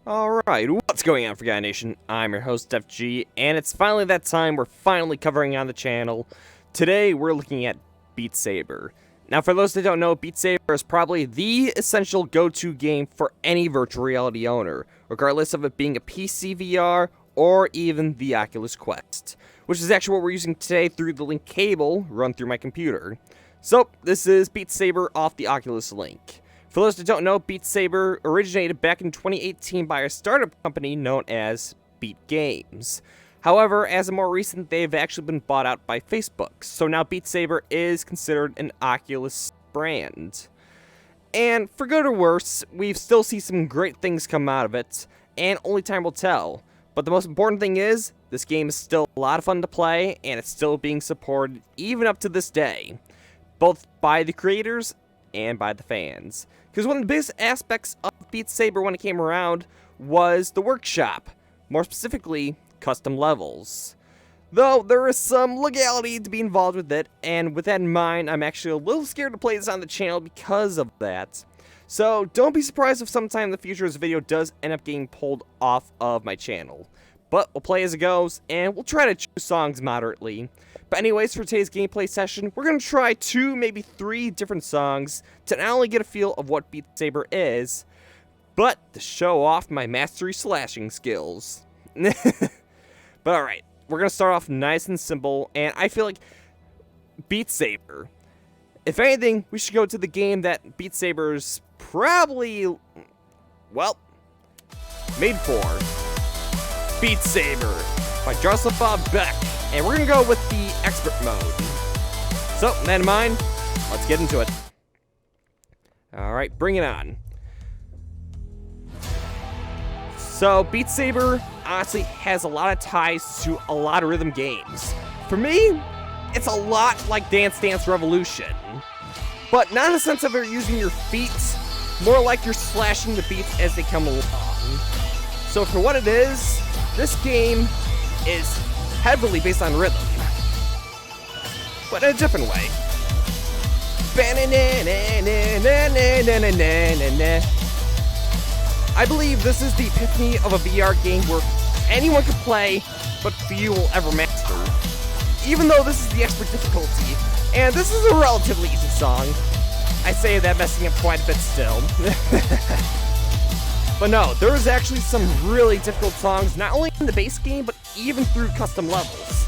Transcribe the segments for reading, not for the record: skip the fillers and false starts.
Alright, what's going on, Forgotten Nation? I'm your host, FG, and it's finally that time we're finally covering on the channel. Today, we're looking at Beat Saber. Now, for those that don't know, Beat Saber is probably the essential go-to game for any virtual reality owner, regardless of it being a PC VR or even the Oculus Quest, which is actually what we're using today through the link cable run through my computer. So, this is Beat Saber off the Oculus link. For those that don't know, Beat Saber originated back in 2018 by a startup company known as Beat Games. However, as of more recent, they've actually been bought out by Facebook, so now Beat Saber is considered an Oculus brand. And for good or worse, we still see some great things come out of it, and only time will tell. But the most important thing is, this game is still a lot of fun to play, and it's still being supported even up to this day, both by the creators and by the fans. Because one of the biggest aspects of Beat Saber when it came around was the workshop, more specifically, custom levels. Though there is some legality to be involved with it, and with that in mind, I'm actually a little scared to play this on the channel because of that. So don't be surprised if sometime in the future this video does end up getting pulled off of my channel. But we'll play as it goes, and we'll try to choose songs moderately. But anyways, for today's gameplay session, we're going to try 2, maybe 3 different songs to not only get a feel of what Beat Saber is, but to show off my mastery slashing skills. But alright, we're going to start off nice and simple, and I feel like Beat Saber, if anything, we should go to the game that Beat Saber's probably, well, made for. Beat Saber by Joseph Bob Beck. And we're going to go with the expert mode. So, with that in mind, let's get into it. Alright, bring it on. So, Beat Saber honestly has a lot of ties to a lot of rhythm games. For me, it's a lot like Dance Dance Revolution. But not in the sense of you're using your feet, more like you're slashing the beats as they come along. So for what it is, this game is heavily based on rhythm, but in a different way. I believe this is the epiphany of a VR game where anyone can play, but few will ever master. Even though this is the expert difficulty, and this is a relatively easy song, I say that messing up quite a bit still. But no, there is actually some really difficult songs, not only in the base game, but even through custom levels.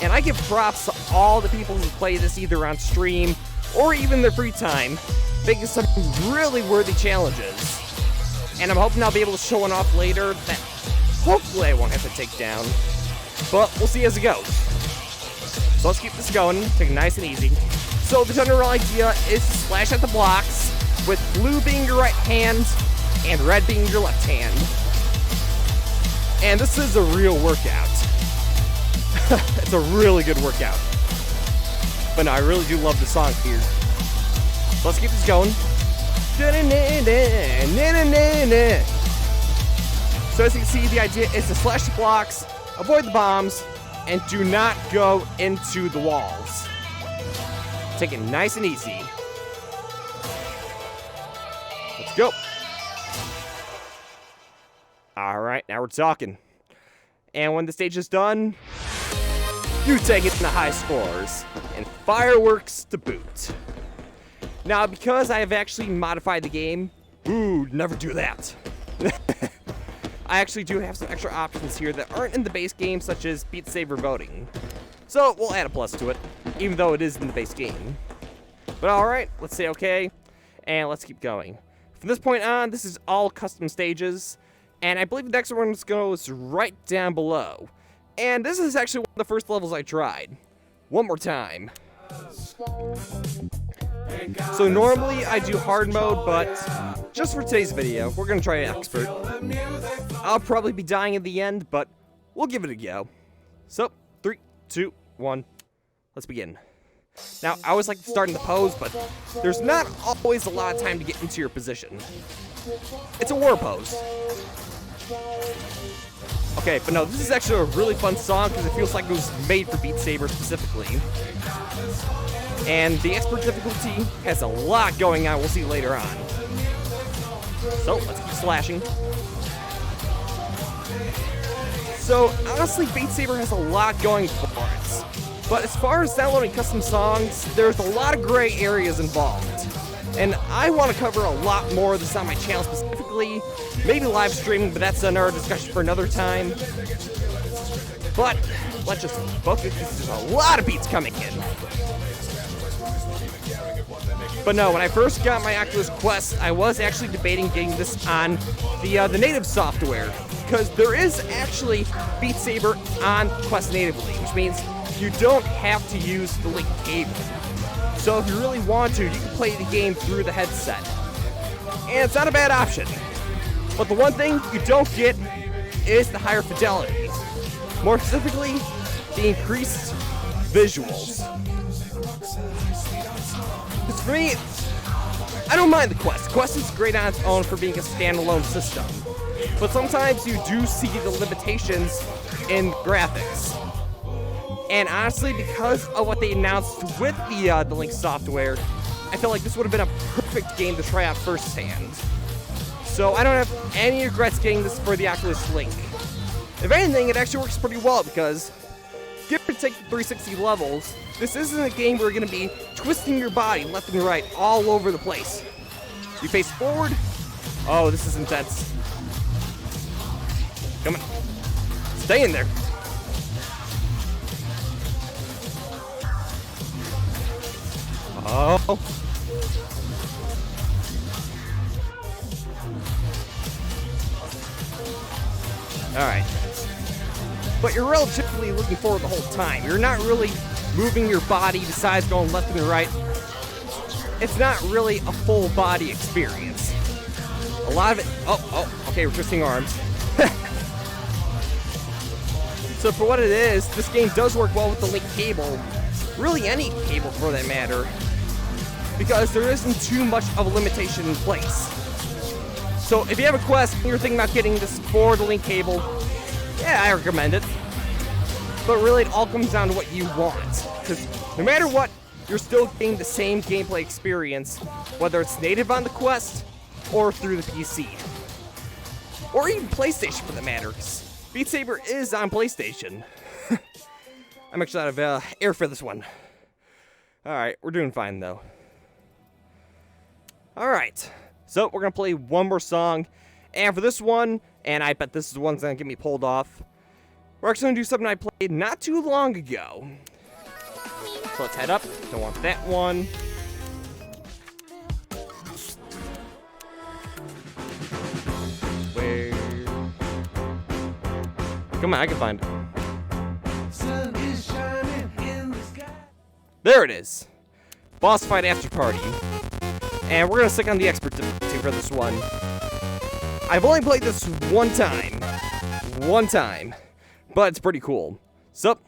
And I give props to all the people who play this either on stream, or even their free time, making some really worthy challenges. And I'm hoping I'll be able to show one off later that hopefully I won't have to take down. But we'll see as it goes. So let's keep this going, take it nice and easy. So the general idea is to slash at the blocks, with blue being your right hand, and red being your left hand. And this is a real workout. It's a really good workout. But no, I really do love the song here. So let's keep this going. So as you can see, the idea is to slash the blocks, avoid the bombs, and do not go into the walls. Take it nice and easy. Let's go. Alright, now we're talking. And when the stage is done, you take it to the high scores, and fireworks to boot. Now, because I have actually modified the game, never do that. I actually do have some extra options here that aren't in the base game, such as Beat Saber voting. So, we'll add a plus to it, even though it is in the base game. But alright, let's say okay, and let's keep going. From this point on, this is all custom stages. And I believe the next one goes right down below. And this is actually one of the first levels I tried. One more time. So normally I do hard mode, but just for today's video, we're going to try expert. I'll probably be dying at the end, but we'll give it a go. So, 3, 2, 1, let's begin. Now, I always like to start in the pose, but there's not always a lot of time to get into your position. It's a war pose. Okay, but no, this is actually a really fun song because it feels like it was made for Beat Saber specifically. And the expert difficulty has a lot going on, we'll see later on. So, let's keep slashing. So honestly, Beat Saber has a lot going for it. But as far as downloading custom songs, there's a lot of gray areas involved. And I want to cover a lot more of this on my channel specifically, maybe live streaming, but that's another discussion for another time. But let's just focus, there's a lot of beats coming in. But no, when I first got my Oculus Quest, I was actually debating getting this on the native software, because there is actually Beat Saber on Quest natively, which means you don't have to use the link cable. So if you really want to, you can play the game through the headset. And it's not a bad option. But the one thing you don't get is the higher fidelity. More specifically, the increased visuals. Because for me, I don't mind the Quest. Quest is great on its own for being a standalone system. But sometimes you do see the limitations in graphics. And honestly, because of what they announced with the Link software, I felt like this would have been a perfect game to try out firsthand. So I don't have any regrets getting this for the Oculus Link. If anything, it actually works pretty well because, give or take the 360 levels, this isn't a game where you're going to be twisting your body left and right all over the place. You face forward. Oh, this is intense. Come on. Stay in there. Oh. Alright. But you're relatively looking forward the whole time. You're not really moving your body besides going left and right. It's not really a full body experience. A lot of it... Oh, okay, we're twisting arms. So for what it is, this game does work well with the Link cable. Really any cable for that matter. Because there isn't too much of a limitation in place. So if you have a Quest and you're thinking about getting this for the Link cable, yeah, I recommend it. But really it all comes down to what you want. Because no matter what, you're still getting the same gameplay experience, whether it's native on the Quest or through the PC. Or even PlayStation for that matter. Beat Saber is on PlayStation. I'm actually out of air for this one. Alright, we're doing fine though. Alright, so we're going to play one more song. And for this one, and I bet this is the one that's going to get me pulled off, we're actually going to do something I played not too long ago. So let's head up. Don't want that one. Where? Come on, I can find it. There it is. Bossfight Afterparty. And we're going to stick on the expert difficulty for this one. I've only played this one time. But it's pretty cool. So,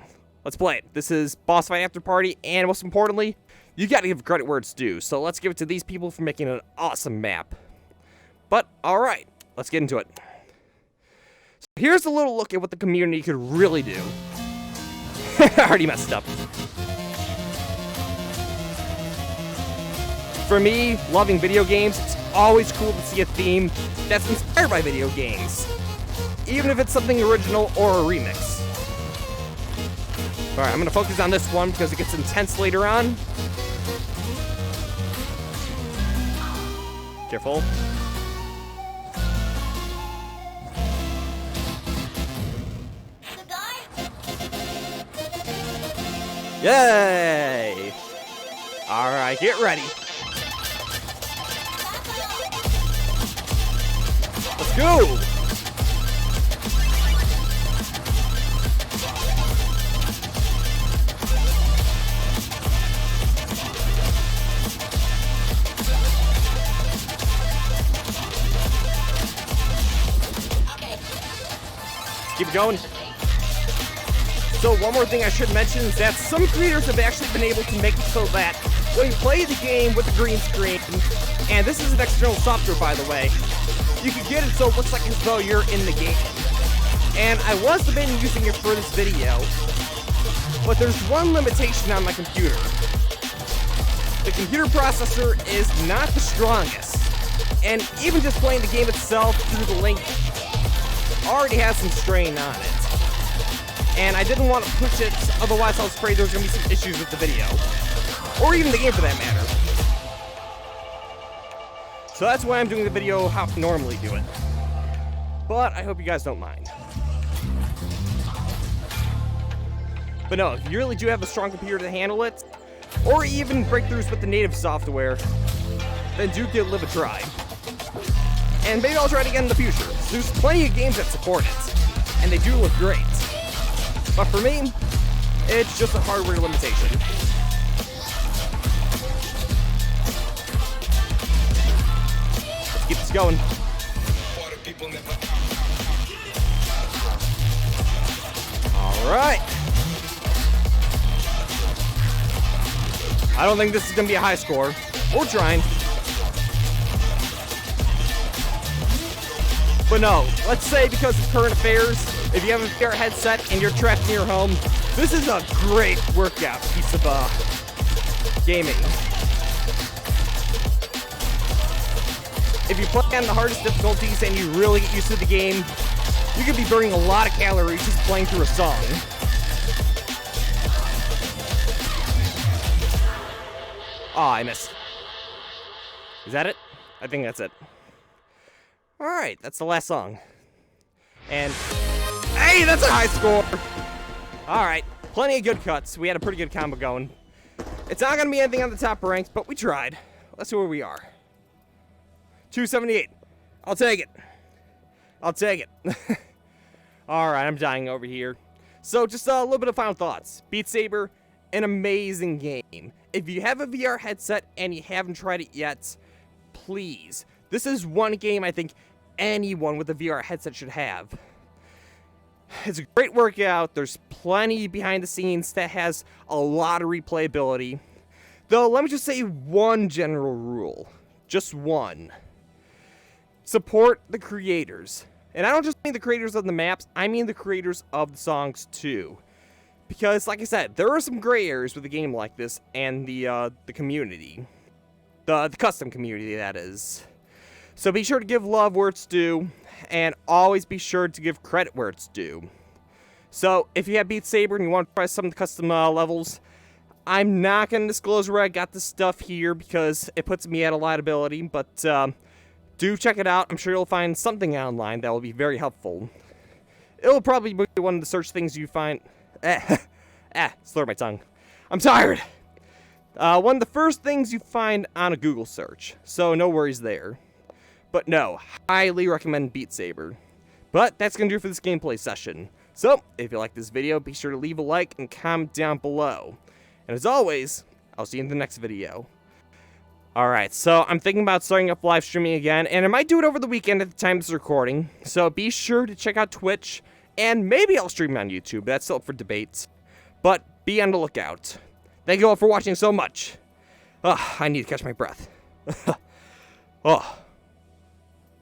let's play it. This is Bossfight Afterparty, and most importantly, you gotta give credit where it's due. So let's give it to these people for making an awesome map. But, alright, let's get into it. So here's a little look at what the community could really do. I already messed up. For me, loving video games, it's always cool to see a theme that's inspired by video games. Even if it's something original or a remix. Alright, I'm gonna focus on this one because it gets intense later on. Careful. Yay! Alright, get ready. Let's go! Keep going. So one more thing I should mention is that some creators have actually been able to make it so that when you play the game with the green screen, and this is an external software by the way, you can get it so it looks like as though you're in the game. And I was debating using it for this video, but there's one limitation on my computer. The computer processor is not the strongest, and even just playing the game itself through the link already has some strain on it. And I didn't want to push it, otherwise I was afraid there was going to be some issues with the video. Or even the game for that matter. So that's why I'm doing the video how I normally do it. But I hope you guys don't mind. But no, if you really do have a strong computer to handle it, or even breakthroughs with the native software, then do give a try. And maybe I'll try it again in the future. There's plenty of games that support it, and they do look great. But for me, it's just a hardware limitation. Let's keep this going. Alright. I don't think this is going to be a high score. We're trying. But no, let's say because of current affairs, if you have a VR headset and you're trapped in your home, this is a great workout piece of gaming. If you play on the hardest difficulties and you really get used to the game, you could be burning a lot of calories just playing through a song. Aw, I missed. Is that it? I think that's it. Alright, that's the last song. And, hey, that's a high score! Alright, plenty of good cuts. We had a pretty good combo going. It's not gonna be anything on the top ranks, but we tried. Let's see where we are. 278. I'll take it. I'll take it. Alright, I'm dying over here. So, just a little bit of final thoughts. Beat Saber, an amazing game. If you have a VR headset and you haven't tried it yet, please. This is one game I think anyone with a VR headset should have. It's a great workout. There's plenty behind the scenes that has a lot of replayability. Though, let me just say one general rule. Just one. Support the creators. And I don't just mean the creators of the maps, I mean the creators of the songs too. Because, like I said, there are some gray areas with a game like this and the community. The custom community, that is. So be sure to give love where it's due, and always be sure to give credit where it's due. So, if you have Beat Saber and you want to try some of the custom levels, I'm not going to disclose where I got this stuff here because it puts me at a liability, but do check it out. I'm sure you'll find something online that will be very helpful. It'll probably be one of the search things you find... slur my tongue. I'm tired! One of the first things you find on a Google search, so no worries there. But no, highly recommend Beat Saber. But that's going to do it for this gameplay session. So, if you like this video, be sure to leave a like and comment down below. And as always, I'll see you in the next video. Alright, so I'm thinking about starting up live streaming again, and I might do it over the weekend at the time of this recording. So be sure to check out Twitch, and maybe I'll stream on YouTube. That's still up for debate. But be on the lookout. Thank you all for watching so much. I need to catch my breath.